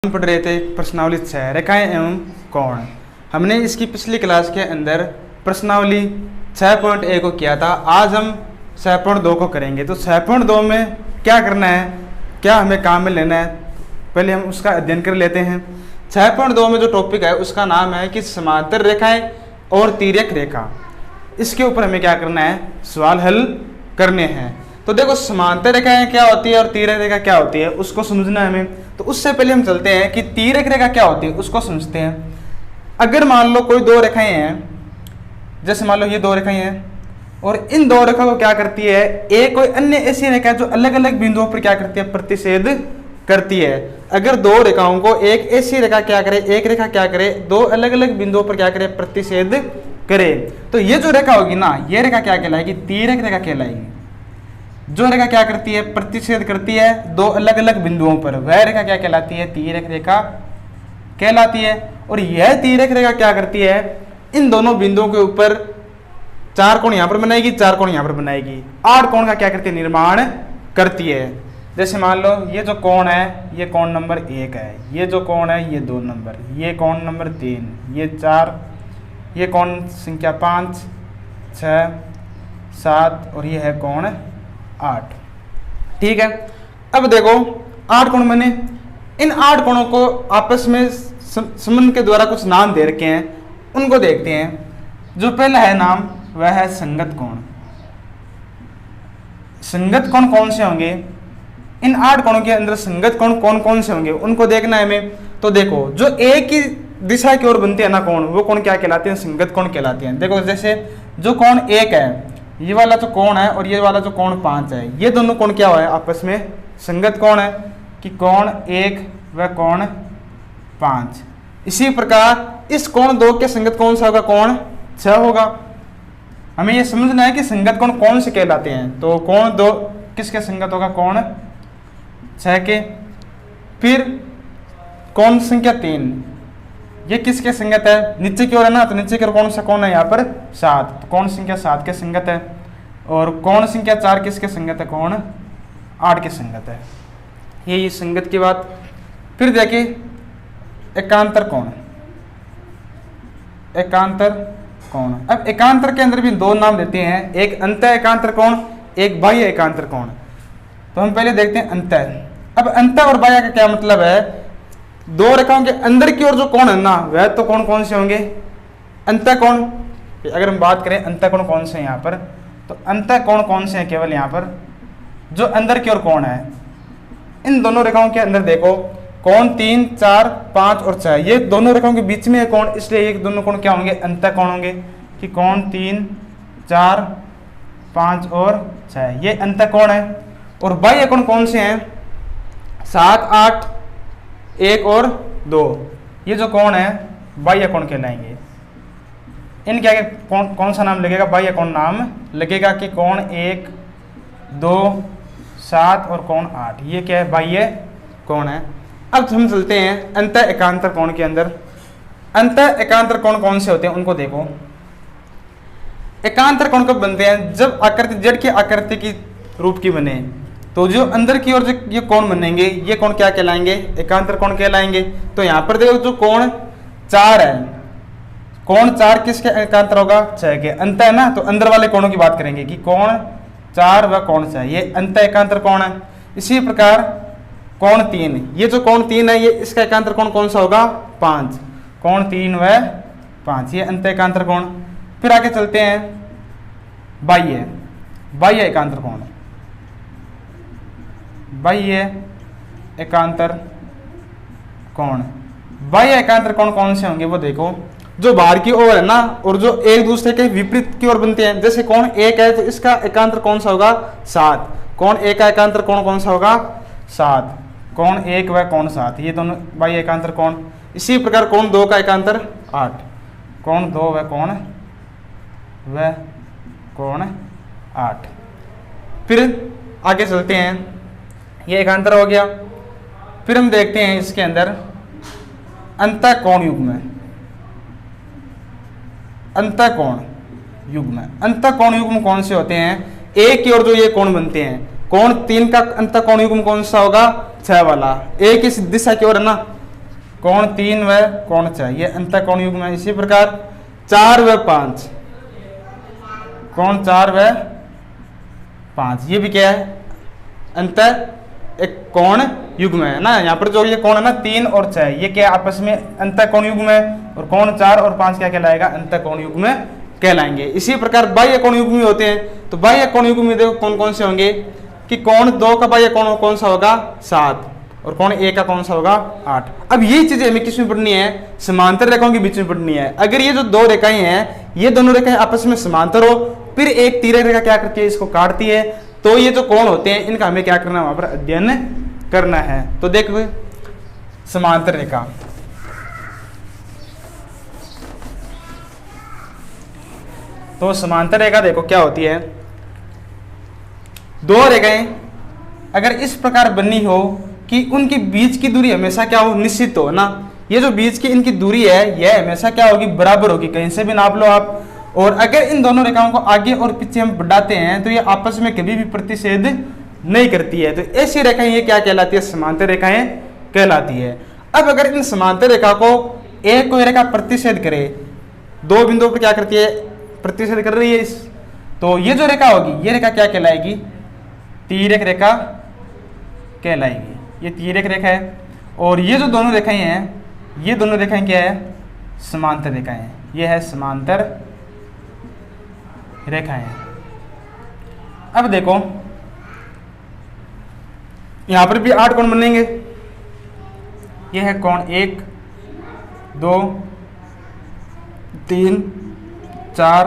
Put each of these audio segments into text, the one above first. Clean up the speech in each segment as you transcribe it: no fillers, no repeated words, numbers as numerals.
हम पढ़ रहे थे प्रश्नावली 6 रेखाएं एवं कोण। हमने इसकी पिछली क्लास के अंदर प्रश्नावली 6.1 को किया था। आज हम 6.2 को करेंगे। तो 6.2 में क्या करना है, क्या हमें काम में लेना है, पहले हम उसका अध्ययन कर लेते हैं। 6.2 में जो टॉपिक है उसका नाम है कि समांतर रेखाएं और तिर्यक रेखा। इसके ऊपर हमें क्या करना है, सवाल हल करने हैं। तो देखो समांतर रेखाएं क्या होती है और तिर्यक रेखा क्या होती है उसको समझना है हमें। तो उससे पहले हम चलते हैं कि तिर्यक रेखा क्या होती है उसको समझते हैं। अगर मान लो कोई दो रेखाएं हैं, जैसे मान लो ये दो रेखाएं हैं और इन दो रेखाओं को क्या करती है, एक कोई अन्य ऐसी रेखा जो अलग अलग बिंदुओं पर क्या करती है, प्रतिच्छेद करती है। अगर दो रेखाओं को एक ऐसी रेखा क्या करे, एक रेखा क्या करे, दो अलग अलग बिंदुओं पर क्या करे, प्रतिच्छेद करे, तो ये जो रेखा होगी ना, ये रेखा क्या कहलाएगी, तिर्यक रेखा कहलाएगी। जो रेखा क्या करती है, प्रतिच्छेद करती है दो अलग अलग बिंदुओं पर, वह रेखा क्या कहलाती है, तिर्यक रेखा कहलाती है। और यह तिर्यक रेखा क्या करती है, इन दोनों बिंदुओं के ऊपर चार कोण यहां पर बनाएगी, चार कोण यहां पर बनाएगी, 8 कोण का क्या करती है, निर्माण करती है। जैसे मान लो ये जो कोण है ये कोण नंबर 1 है, ये जो कोण है ये 2 नंबर, ये कोण नंबर 3, ये 4, ये कोण संख्या 5, 6, 7 और ये है कोण 8। ठीक है, अब देखो 8 कोण बने। इन 8 कोणों को आपस में संबंध के द्वारा कुछ नाम दे रखे हैं, उनको देखते हैं। जो पहला है नाम वह है संगत कोण। संगत कोण कौन से होंगे, इन 8 कोणों के अंदर संगत कोण कौन कौन से होंगे उनको देखना है हमें। तो देखो जो एक ही दिशा की ओर बनते हैं ना कोण, वो कोण क्या कहलाते हैं, संगत कोण कहलाते हैं। देखो जैसे जो कोण 1 है, ये वाला जो कोण है और ये वाला जो कोण 5 है, ये दोनों कोण क्या हुआ है, आपस में संगत कोण है कि कोण 1 व कोण 5। इसी प्रकार इस कोण 2 के संगत कौन सा होगा, कोण 6 होगा। हमें ये समझना है कि संगत कोण कौन से कहलाते हैं। तो कोण 2 किसके संगत होगा, कोण 6 के। फिर कोण संख्या 3 ये किसके संगत है, नीचे की ओर है ना, तो नीचे की ओर कौन सा कोण है यहाँ पर 7, तो कोण संख्या 7 के संगत है। और कोण संख्या 4 किसके संगत है, कोण 8 के संगत है। ये संगत की बात। फिर देखिए एकांतर कोण, एकांतर कोण। अब एकांतर के अंदर भी दो नाम देते हैं, एक अंतः एकांतर कोण, एक बाह्य एकांतर कोण। तो हम पहले देखते हैं अंतः। अब अंतः और बाह्य का क्या मतलब है, दो रेखाओं के अंदर की ओर जो कोण है ना, वह तो कोण कौन से होंगे, अंतः कोण। अगर हम बात करें अंतः कोण कौन से हैं यहाँ पर, तो अंतः कोण कौन से हैं, केवल यहाँ पर जो अंदर की ओर कोण है। इन दोनों रेखाओं के अंदर देखो कोण 3, 4, 5 और 6, ये दोनों रेखाओं के बीच में है कोण, इसलिए ये दोनों कोण क्या होंगे, अंतः कोण होंगे कि कोण 3, 4, 5 और 6 ये अंतः कोण है। और बाह्य कोण कौन से हैं, 7, 8, 1 और 2, ये जो कोण है बाह्य कोण कहलाएंगे। इन क्या कौन सा नाम लगेगा, बाह्य कोण नाम लगेगा कि कोण 1, 2, 7 और कोण 8, ये क्या है, बाह्य कोण है। अब हम चलते हैं अंतः एकांतर कोण के अंदर। अंतः एकांतर कोण कौन से होते हैं उनको देखो। एकांतर कोण कब बनते हैं, जब आकृति जड़ की आकृति की रूप की बने, तो जो अंदर की ओर जो ये कोण बनेंगे ये कोण क्या कहलाएंगे, एकांतर कोण कहलाएंगे। तो यहाँ पर देखो जो कोण 4 है, कोण 4 किसके एकांतर होगा, 6 के। अंतः है ना, तो अंदर वाले कोणों की बात करेंगे कि कोण 4 व कोण 6 ये अंतः एकांतर कोण है। इसी प्रकार कोण 3, ये जो कोण 3 है ये इसका एकांतर कोण कौन सा होगा, 5, कोण 3 व 5 ये अंतः एकांतर कोण। फिर आगे चलते हैं बाह्य, बाह्य एकांतर कोण। बाह्य एकांतर कोण, बाह्य एकांतर कोण कौन से होंगे वो देखो, जो बाहर की ओर है ना और जो एक दूसरे के विपरीत की ओर बनते हैं। जैसे कोण 1 है तो इसका एकांतर कौन सा होगा, 7, कोण 1 का एकांतर कोण कौन सा होगा, 7, कोण 1 व कोण 7 ये दोनों बाह्य एकांतर कोण। इसी प्रकार कोण 2 का एकांतर 8, कोण 2 व कोण 8। फिर आगे चलते हैं, ये एकांतर हो गया। फिर हम देखते हैं इसके अंदर अंतः कोण युग्म, अंतः कोण युग्म। अंतः कोण युग्म कौन से होते हैं, एक की ओर जो ये कोण बनते हैं, कोण 3 का अंतः कोण युग्म कौन सा होगा, 6 वाला, एक इस दिशा की ओर है ना, कोण 3 व कोण 6, ये अंतःकोण युग्म है। इसी प्रकार 4 व 5, कोण 4 व 5, ये भी क्या है, अंत एक कोण युग्म है ना। यहाँ पर जो ये कोण है ना 3 और 6, ये क्या आपस में अंतःकोण युग्म है, और कोण 4 और 5 क्या कहलाएगा, अंतःकोण युग्म कहलाएंगे। इसी प्रकार बाह्य कोण युग्मी होते हैं। तो बाह्य कोण युग्मी देखो कौन कौन से होंगे कि कोण 2 का बाह्य कोण कौन सा होगा, 7, और कोण 1 का कौन सा होगा, 8। अब यही चीजें हमें किस में पढ़नी है, समांतर रेखाओं के बीच में पढ़नी है। अगर ये जो दो रेखाएं हैं, ये दोनों रेखाएं आपस में समांतर हो, फिर एक तिर्यक रेखा क्या करती है, इसको काटती है, तो ये जो कोण होते हैं इनका हमें क्या करना है, वहां पर अध्ययन करना है। तो देखो समांतर रेखा, तो समांतर रेखा देखो क्या होती है, दो रेखाएं अगर इस प्रकार बननी हो कि उनके बीच की दूरी हमेशा क्या हो, निश्चित हो ना। ये जो बीच की इनकी दूरी है यह हमेशा क्या होगी, बराबर होगी, कहीं से भी नाप लो आप। और अगर इन दोनों रेखाओं को आगे और पीछे हम बढ़ाते हैं तो ये आपस में कभी भी प्रतिच्छेद नहीं करती है। तो ऐसी रेखाएं ये क्या कहलाती है, समांतर रेखाएं कहलाती है। अब अगर इन समांतर रेखा को एक कोई रेखा प्रतिच्छेद करे, दो बिंदुओं पर क्या करती है, प्रतिच्छेद कर रही है इस, तो ये जो रेखा होगी ये रेखा क्या कहलाएगी, तिर्यक रेखा कहलाएगी। ये तिर्यक रेखा है। और ये जो दोनों रेखाएं हैं, ये दोनों रेखाएं क्या है, समांतर रेखाएं हैं। ये है समांतर रेखाएं। अब देखो यहां पर भी 8 कोण बनेंगे। ये है कोण 1, 2, 3, 4,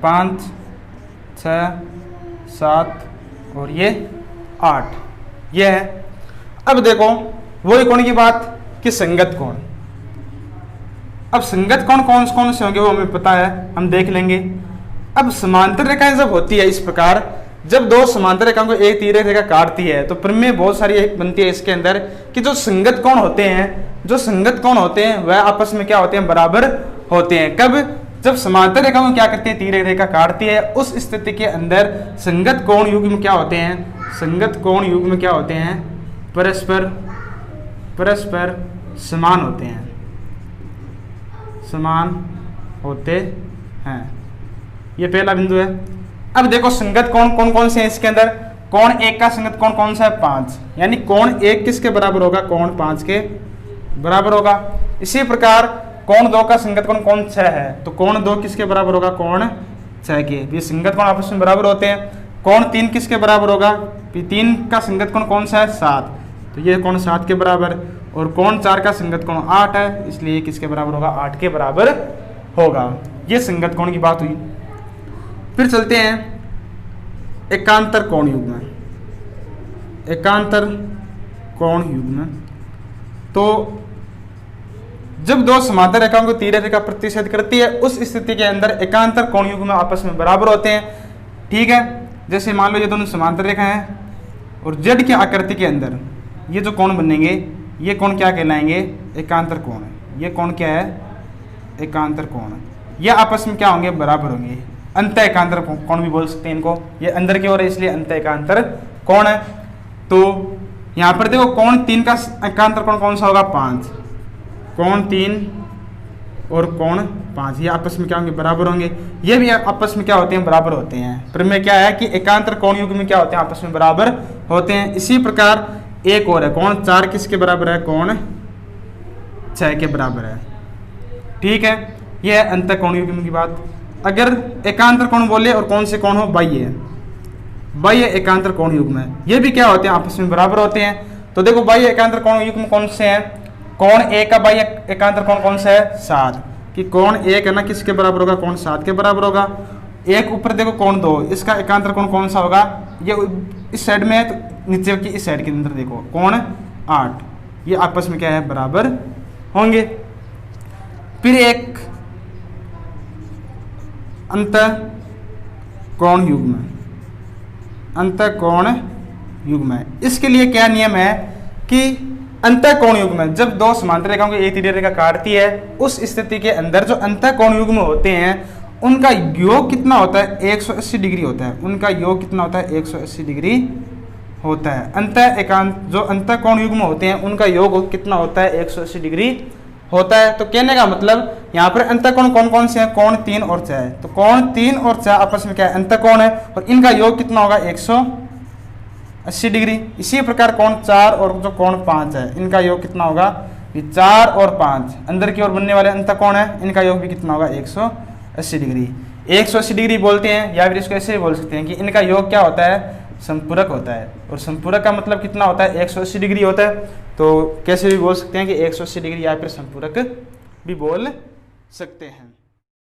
5, 6, 7 और ये 8, ये है। अब देखो वही कोण की बात कि संगत कोण। अब संगत कोण कौन कौन से होंगे वो हमें पता है, हम देख लेंगे। अब समांतर रेखाएं जब होती है इस प्रकार, जब दो समांतर रेखाओं को एक तिर्यक रेखा काटती है तो प्रमेय बहुत सारी एक बनती है इसके अंदर कि जो संगत कोण होते हैं, जो संगत कोण होते हैं वह आपस में क्या होते हैं, बराबर होते हैं। कब, जब समांतर रेखाओं को क्या करती है, तिर्यक रेखा काटती है, उस स्थिति के अंदर संगत कोण युग्म क्या होते हैं, संगत कोण युग्म क्या होते हैं, परस्पर समान होते हैं, समान होते हैं। ये पहला बिंदु है। अब देखो संगत कोण कौन कौन से हैं इसके अंदर, कोण 1 का संगत कोण कौन सा है, 5, यानी कोण 1 किसके बराबर होगा, कोण 5 के बराबर होगा। इसी प्रकार कोण 2 का संगत कोण कौन 6 है, तो कोण 2 किसके बराबर होगा, कोण 6 के। ये संगत कोण आपस में बराबर होते हैं। कोण 3 किसके बराबर होगा, 3 का संगत कोण कौन सा है, 7, तो ये कोण 7 के बराबर। और कोण 4 का संगत कोण 8 है, इसलिए किसके बराबर होगा, 8 के बराबर होगा। ये संगत कोण की बात हुई। फिर चलते हैं एकांतर कोण युग्म। एकांतर कोण युग्म, तो जब दो समांतर रेखाओं को तिर्यक रेखा प्रतिच्छेद करती है उस स्थिति के अंदर एकांतर कोण युग्म आपस में बराबर होते हैं। ठीक है, जैसे मान लो ये दोनों समांतर रेखा हैं और जेड की आकृति के अंदर ये जो कोण बनेंगे ये कोण क्या कहलाएंगे, एकांतर कोण। ये कोण क्या है, एकांतर कोण। ये आपस में क्या होंगे, बराबर होंगे। अंत एकांतर कोण भी बोल सकते हैं इनको, ये अंदर की ओर है इसलिए अंत एकांतर कोण है। तो यहाँ पर देखो कोण 3 का एकांतर कोण कौन सा होगा, 5, कोण 3 और कोण 5, ये आपस में क्या होंगे, बराबर होंगे। ये भी आपस में क्या होते हैं, बराबर होते हैं। प्रमेय क्या है कि एकांतर कोण युग्म में क्या होते हैं, आपस में बराबर होते हैं। इसी प्रकार एक और है, कोण 4 किसके बराबर है, कोण 6 के बराबर है। ठीक है, यह है अंत कोण युग्म की बात। अगर एकांतर कोण बोले और कौन से कोण हो, बाह्य एकांतर कोण युग्म है, ये भी क्या होते हैं, आपस में बराबर होते हैं। तो देखो बाह्य एकांतर कोण युग्म कौन से हैं, कोण 1 का बाह्य एकांतर कोण कौन सा है, 7, कि कोण 1 है ना किसके बराबर होगा, कोण 7 के बराबर होगा। एक ऊपर देखो कोण 2, इसका एकांतर कोण कौन सा होगा, ये इस साइड में है तो नीचे की इस साइड के अंदर देखो कोण 8, ये आपस में क्या है, बराबर होंगे। फिर एक अंत कोण युग्म, अंत कोण युग्म है। इसके लिए क्या नियम है कि अंत कोण युग्म, जब दो समांतर रेखाओं को एक तिर्यक रेखा काटती है उस स्थिति के अंदर जो अंत कोण युग्म होते हैं उनका योग कितना होता है, 180 डिग्री होता है। उनका योग कितना होता है, 180 डिग्री होता है। अंतः एकांत जो अंतः कोण युग्म होते हैं उनका योग कितना होता है, 180 डिग्री होता है। तो कहने का मतलब यहाँ पर अंतः कोण कौन कौन से हैं, कोण 3 और 6 है। तो कोण 3 और 6 आपस में क्या है, अंतः कोण है, और इनका योग कितना होगा, 180 डिग्री। इसी प्रकार कोण 4 और जो कोण 5 है इनका योग कितना होगा, 4 और 5 अंदर की ओर बनने वाले अंतः कोण है, इनका योग भी कितना होगा, 180 डिग्री। 180 डिग्री बोलते हैं, या फिर इसको ऐसे बोल सकते हैं कि इनका योग क्या होता है, संपूरक होता है। और संपूरक का मतलब कितना होता है, 180 डिग्री होता है। तो कैसे भी बोल सकते हैं कि 180 डिग्री या फिर संपूरक भी बोल सकते हैं।